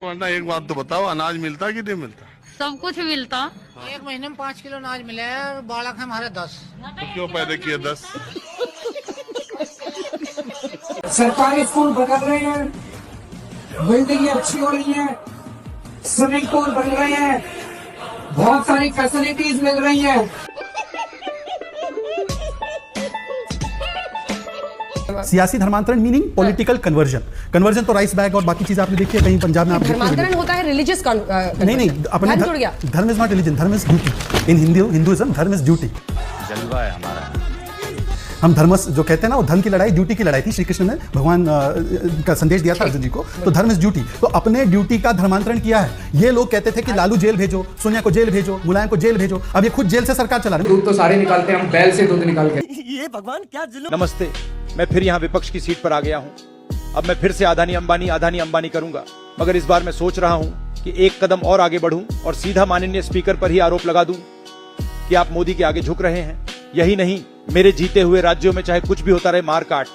वरना एक बात तो बताओ, अनाज मिलता कि नहीं मिलता? सब कुछ मिलता। एक महीने में 5 किलो अनाज मिले और बालक हमारे 10। तो क्यों पैदा किए 10? सरकारी स्कूल बदल रहे हैं, बिल्डिंगें अच्छी हो रही हैं, स्विमिंग पूल बन रहे हैं, बहुत सारी फैसिलिटीज मिल रही हैं। सियासी धर्मांतरण मीनिंग पॉलिटिकल कन्वर्जन तो राइस बैग और बाकी चीजें आपने देखी है कहीं पंजाब में। आप धर्मांतरण होता है रिलीजियस नहीं अपने धर्म इज नॉट रिलीजन, धर्म इज ड्यूटी। इन हिंदुइज्म धर्म इज ड्यूटी। जलवा है हमारा। हम धर्म जो कहते हैं ना, वो धर्म की लड़ाई ड्यूटी की लड़ाई थी। श्री कृष्ण ने भगवान का संदेश दिया था अर्जुन जी को, तो धर्म इज ड्यूटी। तो अपने ड्यूटी का धर्मांतरण किया है। ये लोग कहते थे कि लालू जेल भेजो, सोनिया को जेल भेजो, मुलायम को जेल भेजो। अब ये खुद जेल से सरकार चला रहे हैं। दूध तो सारे निकालते हैं, हम बैल से दूध निकाल के। ये भगवान क्या जुल्म। नमस्ते, मैं फिर यहाँ विपक्ष की सीट पर आ गया हूँ। अब मैं फिर से आधानी अंबानी करूंगा, मगर इस बार मैं सोच रहा हूँ कि एक कदम और आगे बढ़ूं और सीधा माननीय स्पीकर पर ही आरोप लगा दूं कि आप मोदी के आगे झुक रहे हैं। यही नहीं, मेरे जीते हुए राज्यों में चाहे कुछ भी होता रहे मार काट,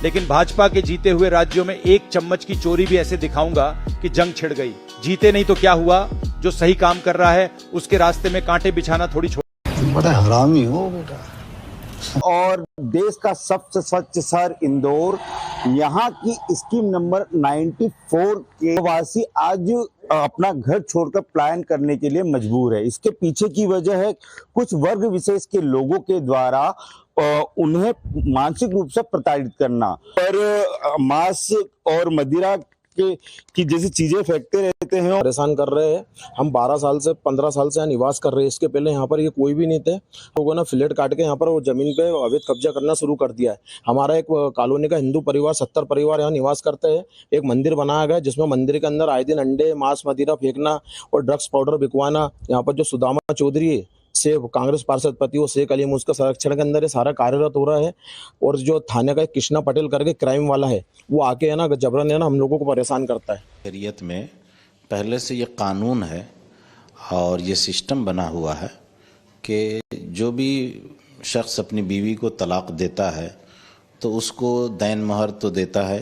लेकिन भाजपा के जीते हुए राज्यों में एक चम्मच की चोरी भी ऐसे दिखाऊंगा कि जंग छिड़ गई। जीते नहीं तो क्या हुआ, जो सही काम कर रहा है उसके रास्ते में कांटे बिछाना थोड़ी छोड़। बड़ा हरामी हो बेटा। और देश का सबसे स्वच्छ शहर इंदौर, यहाँ की स्कीम नंबर 94 के वासी आज अपना घर छोड़कर पलायन करने के लिए मजबूर है। इसके पीछे की वजह है कुछ वर्ग विशेष के लोगों के द्वारा उन्हें मानसिक रूप से प्रताड़ित करना और मांस और मदिरा की जैसी चीजें फेंकते रहते हैं, परेशान कर रहे हैं। हम 12 साल से 15 साल से यहाँ निवास कर रहे हैं। इसके पहले यहाँ पर ये कोई भी नहीं थे। लोगों ने फ्लैट काट के यहाँ पर वो जमीन पे अवैध कब्जा करना शुरू कर दिया है। हमारा एक कॉलोनी का हिंदू परिवार 70 परिवार यहाँ निवास करते हैं। एक मंदिर बनाया गया जिसमें मंदिर के अंदर आए दिन अंडे मांस मदिरा फेंकना और ड्रग्स पाउडर बिकवाना। यहाँ पर जो सुदामा चौधरी है से कांग्रेस पार्षद पति वो शेख अली, उसका संरक्षण के अंदर ये सारा कार्यरत हो रहा है। और जो थाने का कृष्णा पटेल करके क्राइम वाला है, वो आके है ना जबरन है ना हम लोगों को परेशान करता है। शरीयत में पहले से ये कानून है और ये सिस्टम बना हुआ है कि जो भी शख्स अपनी बीवी को तलाक देता है तो उसको दैन महर तो देता है,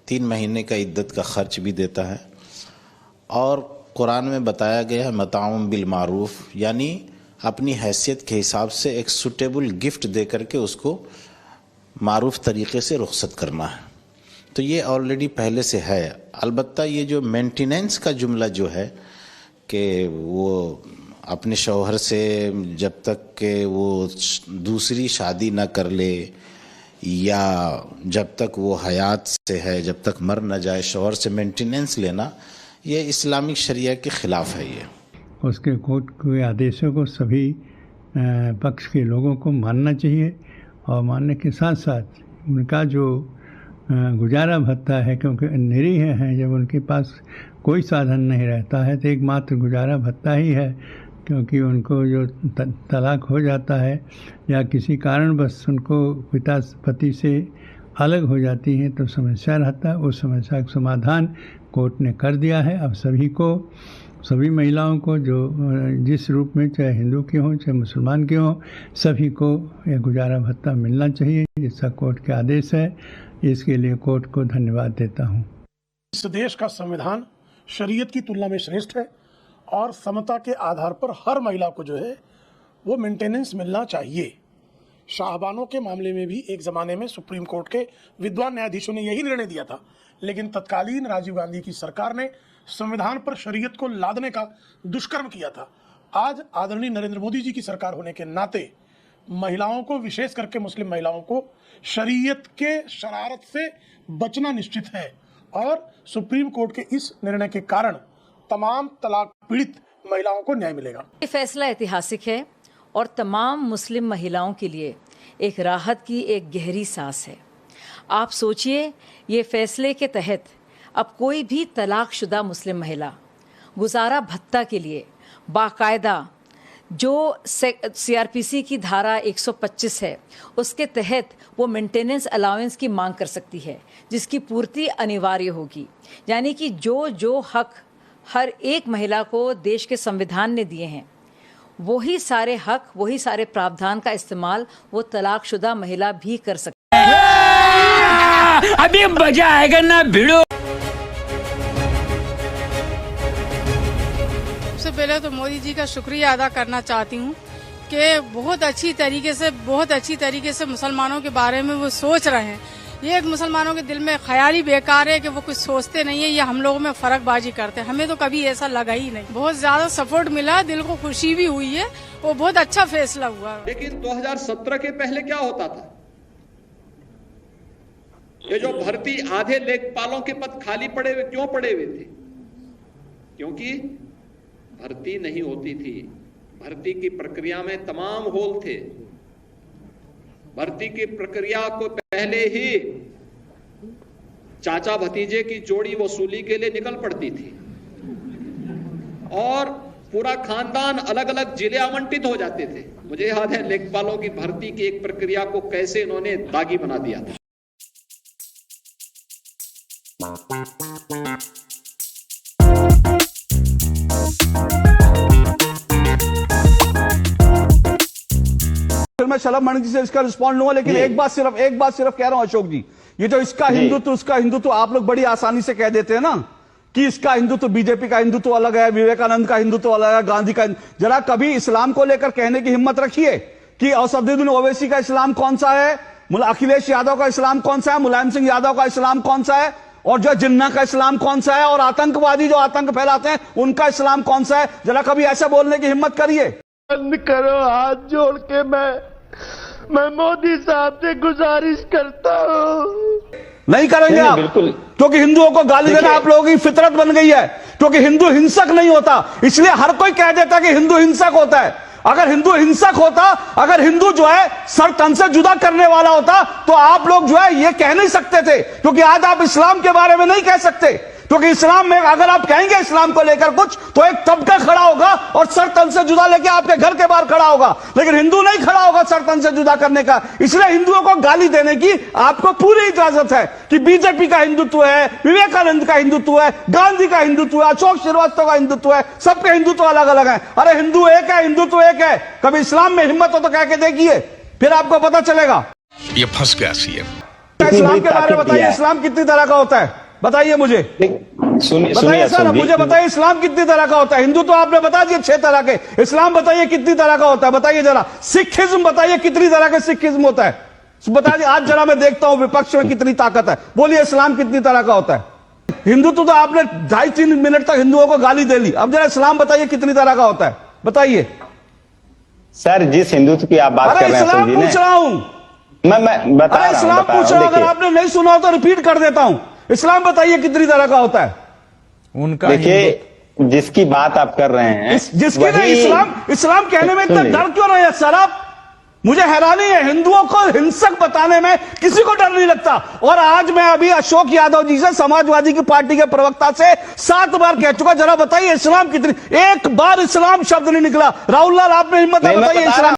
3 महीने का इद्दत का खर्च भी देता है। और कुरान में बताया गया है मताउम बिल मारूफ, यानी अपनी हैसियत के हिसाब से एक सूटेबल गिफ्ट दे करके उसको मारूफ तरीके से रुखसत करना है। तो ये ऑलरेडी पहले से है। अलबत्ता ये जो मेंटेनेंस का जुमला जो है कि वो अपने शौहर से जब तक के वो दूसरी शादी ना कर ले या जब तक वो हयात से है, जब तक मर न जाए, शौहर से मेंटेनेंस लेना, ये इस्लामिक शरिया के ख़िलाफ़ है। ये उसके कोर्ट के आदेशों को सभी पक्ष के लोगों को मानना चाहिए और मानने के साथ साथ उनका जो गुजारा भत्ता है, क्योंकि निरीह हैं, जब उनके पास कोई साधन नहीं रहता है तो एकमात्र गुजारा भत्ता ही है। क्योंकि उनको जो तलाक हो जाता है या किसी कारणवश उनको पति से अलग हो जाती हैं तो समस्या रहता है। उस समस्या का समाधान कोर्ट ने कर दिया है। अब सभी महिलाओं को जो जिस रूप में, चाहे हिंदू के हों चाहे मुसलमान के हों, सभी को यह गुजारा भत्ता मिलना चाहिए, जिसका कोर्ट के आदेश है। इसके लिए कोर्ट को धन्यवाद देता हूँ। इस देश का संविधान शरीयत की तुलना में श्रेष्ठ है और समता के आधार पर हर महिला को जो है वो मेंटेनेंस मिलना चाहिए। शाहबानों के मामले में भी एक ज़माने में सुप्रीम कोर्ट के विद्वान न्यायाधीशों ने यही निर्णय दिया था, लेकिन तत्कालीन राजीव गांधी की सरकार ने संविधान पर शरीयत को लादने का दुष्कर्म किया था। आज आदरणीय नरेंद्र मोदी जी की सरकार होने के नाते महिलाओं को, विशेष करके मुस्लिम महिलाओं को, शरीयत के शरारत से बचना निश्चित है और सुप्रीम कोर्ट के इस निर्णय के कारण तमाम तलाक पीड़ित महिलाओं को न्याय मिलेगा। ये फैसला ऐतिहासिक है और तमाम मुस्लिम महिलाओं के लिए एक राहत की एक गहरी सांस है। आप सोचिए, ये फैसले के तहत अब कोई भी तलाकशुदा मुस्लिम महिला गुजारा भत्ता के लिए बाकायदा जो सीआरपीसी की धारा 125 है उसके तहत वो मेंटेनेंस अलाउंस की मांग कर सकती है, जिसकी पूर्ति अनिवार्य होगी। यानी कि जो हक हर एक महिला को देश के संविधान ने दिए हैं, वही सारे हक, वही सारे प्रावधान का इस्तेमाल वो तलाकशुदा महिला भी कर सकती है। अभी मजा आएगा ना भिड़ो। पहले तो मोदी जी का शुक्रिया अदा करना चाहती हूँ कि बहुत अच्छी तरीके से मुसलमानों के बारे में वो सोच रहे हैं। ये एक मुसलमानों के दिल में ख्याल ही बेकार है कि वो कुछ सोचते नहीं है, ये हम लोगों में फर्कबाजी करते हैं। हमें तो कभी ऐसा लगा ही नहीं। बहुत ज्यादा सपोर्ट मिला, दिल को खुशी भी हुई है, वो बहुत अच्छा फैसला हुआ। लेकिन 2017 के पहले क्या होता था? ये जो भर्ती आधे लेखपालों के पद खाली पड़े हुए क्यों पड़े हुए थे? क्योंकि भर्ती नहीं होती थी। भर्ती की प्रक्रिया में तमाम होल थे। भर्ती की प्रक्रिया को पहले ही चाचा भतीजे की जोड़ी वसूली के लिए निकल पड़ती थी और पूरा खानदान अलग अलग जिले आवंटित हो जाते थे। मुझे याद है लेखपालों की भर्ती की एक प्रक्रिया को कैसे इन्होंने दागी बना दिया था। मैं शलभ मणि जी से इसका रिस्पॉन्ड लूंगा, लेकिन एक बात सिर्फ कह रहा हूं अशोक जी, ये जो इसका हिंदुत्व आप लोग बड़ी आसानी से कह देते हैं ना कि इसका हिंदुत्व, बीजेपी का हिंदुत्व अलग है, विवेकानंद का हिंदुत्व अलग है, गांधी का। जरा कभी इस्लाम को लेकर कहने की हिम्मत रखिए कि असदुद्दीन ओवैसी का इस्लाम कौन सा है, अखिलेश यादव का इस्लाम कौन सा है, मुलायम सिंह यादव का इस्लाम कौन सा है, और जो जिन्ना का इस्लाम कौन सा है, और आतंकवादी जो आतंक फैलाते हैं उनका इस्लाम कौन सा है। जरा कभी ऐसा बोलने की हिम्मत करिए। बंद करो, हाथ जोड़ के मैं मोदी साहब से गुजारिश करता हूँ। नहीं करेंगे आप, क्योंकि हिंदुओं को गाली देना आप लोगों की फितरत बन गई है। क्योंकि हिंदू हिंसक नहीं होता, इसलिए हर कोई कह देता कि हिंदू हिंसक होता है। अगर हिंदू हिंसक होता, अगर हिंदू जो है सर तन से जुदा करने वाला होता, तो आप लोग जो है ये कह नहीं सकते थे। क्योंकि आज आप इस्लाम के बारे में नहीं कह सकते, क्योंकि इस्लाम में अगर आप कहेंगे इस्लाम को लेकर कुछ, तो एक तबका खड़ा होगा और सर तन से जुदा लेके आपके घर के बाहर खड़ा होगा, लेकिन हिंदू नहीं खड़ा होगा सर तन से जुदा करने का। इसलिए हिंदुओं को गाली देने की आपको पूरी इजाजत है कि बीजेपी का हिंदुत्व है, विवेकानंद का हिंदुत्व है, गांधी का हिंदुत्व है, अशोक श्रीवास्तव का हिंदुत्व है, सबके हिंदुत्व अलग अलग है। अरे हिंदू एक है, हिंदुत्व एक है। कभी इस्लाम में हिम्मत हो तो कह के देखिए, फिर आपको पता चलेगा। ये फंस गया सीएम। इस्लाम के बारे में बताइए, इस्लाम कितनी तरह का होता है बताइए मुझे। बताइए सर, मुझे बताइए इस्लाम कितनी तरह का होता है। हिंदू तो आपने बता दिए 6 तरह के, इस्लाम बताइए कितनी तरह का होता है, बताइए जरा। सिखिज्म बताइए कितनी तरह का सिखिज्म होता है, बताइए। आज जरा मैं देखता हूं विपक्ष में कितनी ताकत है, बोलिए इस्लाम कितनी तरह का होता है। हिंदुत्व तो आपने 2.5-3 मिनट तक हिंदुओं को गाली दे ली, अब जरा इस्लाम बताइए कितनी तरह का होता है, बताइए। सर जिस हिंदुत्व की आप बात कर रहे हैं, इस्लाम पूछ रहा हूं मैं बता रहा हूं, इस्लाम पूछ रहा हूं। अगर आपने नहीं सुना हो तो रिपीट कर देता हूं। इस्लाम बताइए कितनी तरह का होता है उनका। देखिए जिसकी बात आप कर रहे हैं, जिसकी नहीं, इस्लाम कहने में इतना डर क्यों रहे हैं सर आप? मुझे हैरानी है, हिंदुओं को हिंसक बताने में किसी को डर नहीं लगता। और आज मैं अभी अशोक यादव जी से, समाजवादी की पार्टी के प्रवक्ता से 7 बार कह चुका, जरा बताइए इस्लाम कितनी, एक बार इस्लाम शब्द नहीं निकला। राहुल लाल आपने हिम्मत है बताइए इस्लाम